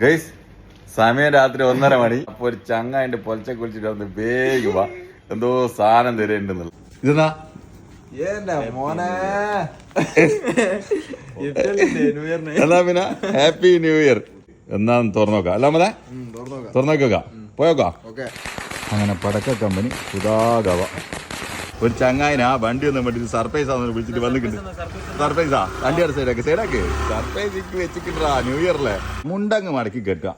Guys സമയം രാത്രി 1:30 മണി. അപ്പൊ ഒരു ചങ്ങായിന്റെ പൊലച്ച കുളിച്ചിട്ട് വന്ന് വേഗം വാ, എന്തോ സാധനം തരുന്നുണ്ടെന്നുള്ളത്. ഇതെന്നാ മോനെ എന്നാ പിന്നെ ഹാപ്പി ന്യൂ ഇയർ എന്നാന്ന് തുറന്നോക്കാം. അല്ല മതേ തുറന്നോക്കാം, പോയോക്കാം. അങ്ങനെ പടക്ക കമ്പനി സുധാകവ ഒരു ചങ്ങായിന് ആ വണ്ടി ഒന്നും വേണ്ടി സർപ്രൈസ് ആണെന്ന് വിളിച്ചിട്ട് വന്നിട്ടുണ്ട്. സർപ്രൈസാ വണ്ടിയുടെ സൈഡാക്ക് സർപ്രൈസ് വെച്ചിട്ടാ ന്യൂ ഇയറിലെ മുണ്ടങ്ങ് മടക്കി കെട്ടുക,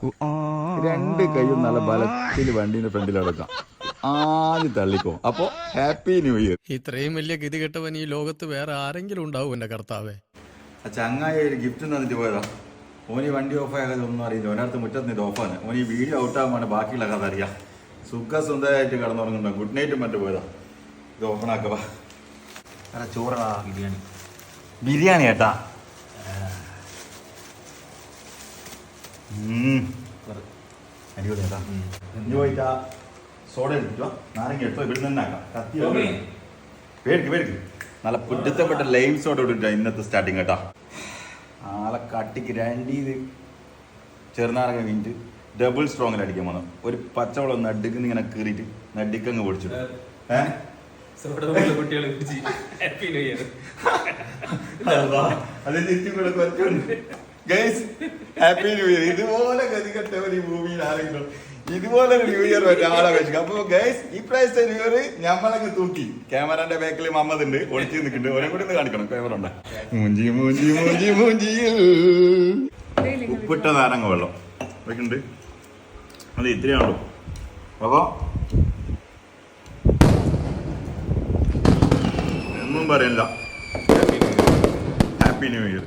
രണ്ട് കൈയും നല്ല ബലത്തിൽ വണ്ടീന്റെ ഫ്രണ്ടിൽ അടക്കാം, ആദ്യം തള്ളിക്കോ. അപ്പൊ ഹാപ്പി ന്യൂ ഇയർ. ഇത്രയും വലിയ ഗതി കെട്ടവൻ ഈ ലോകത്ത് വേറെ ആരെങ്കിലും ഉണ്ടാവും എന്റെ കർത്താവേ. ആ ചങ്ങായി ഒരു ഗിഫ്റ്റ് തന്നിട്ട് പോയതാ. ഓന് വണ്ടി ഓഫാകാതെ ഒന്നും അറിയില്ല, ഒരിടത്ത് മുറ്റത്ത് ഇത് ഓഫാണ്. ഓന് ഈ വീഡിയോ ഔട്ടാകുമ്പോൾ ബാക്കിയുള്ള കഥ അറിയാം. സുഖസുന്ദരമായിട്ട് കിടന്നുറങ്ങുന്നുണ്ടോ, ഗുഡ് നൈറ്റും മറ്റു പോയതാ. ഇത് ഓപ്പൺ ആക്കവാ. അല്ല ചോറാ ബിരിയാണി ഏട്ടാ. അടിപൊളി ഏട്ടാ. ഇനി പോയിട്ടാ സോഡ എടുത്തിട്ടോ, നാരങ്ങ എടുത്തോ, ഇവിടെ തന്നെ ആക്കാം. കത്തി പേടിക്ക് നല്ല പുറ്റത്തപ്പെട്ട ലൈം സോഡ ഇട്ടിട്ടാ ഇന്നത്തെ സ്റ്റാർട്ടിങ് കേട്ടാ. ആളെ കട്ടിക്ക് രണ്ടീത് ചെറുനാരങ്ങ വീണിട്ട് ഡബിൾ സ്ട്രോങ്ങിൽ അടിക്കാൻ വന്നു. ഒരു പച്ചവെള്ളം നടുക്കുന്ന ഇങ്ങനെ കീറിയിട്ട് നടിക്കങ്ങ് പൊടിച്ചു. Happy new year. ഇതുപോലെ ഗതികെട്ടവർ ഈ ഭൂമിയിൽ ആരെങ്കിലും ഇതുപോലെ ന്യൂ ഇയർ ആളെ വെച്ചു. അപ്പൊ ഗൈസ് ഈ പ്രാവശ്യത്തെ ന്യൂ ഇയർ ഞമ്മളങ്ങ് തൂക്കി. ക്യാമറന്റെ ബാക്കിൽ മമ്മദ് ഉണ്ട്, ഒളിച്ചു നിൽക്കുന്നുണ്ട്. ഒരേ കൂടി ഒന്ന് കാണിക്കണം. ക്യാമറ ഉണ്ട്. മൂഞ്ചി മൂഞ്ചി മൂഞ്ചി മൂഞ്ചിയിൽ ഉപ്പിട്ട നാരങ്ങ വെള്ളം വെക്കുന്നുണ്ട്. അത് ഇത്രയാണല്ലോ. അപ്പൊ ഒന്നും പറയണ്ട, ഹാപ്പി ന്യൂ ഇയർ.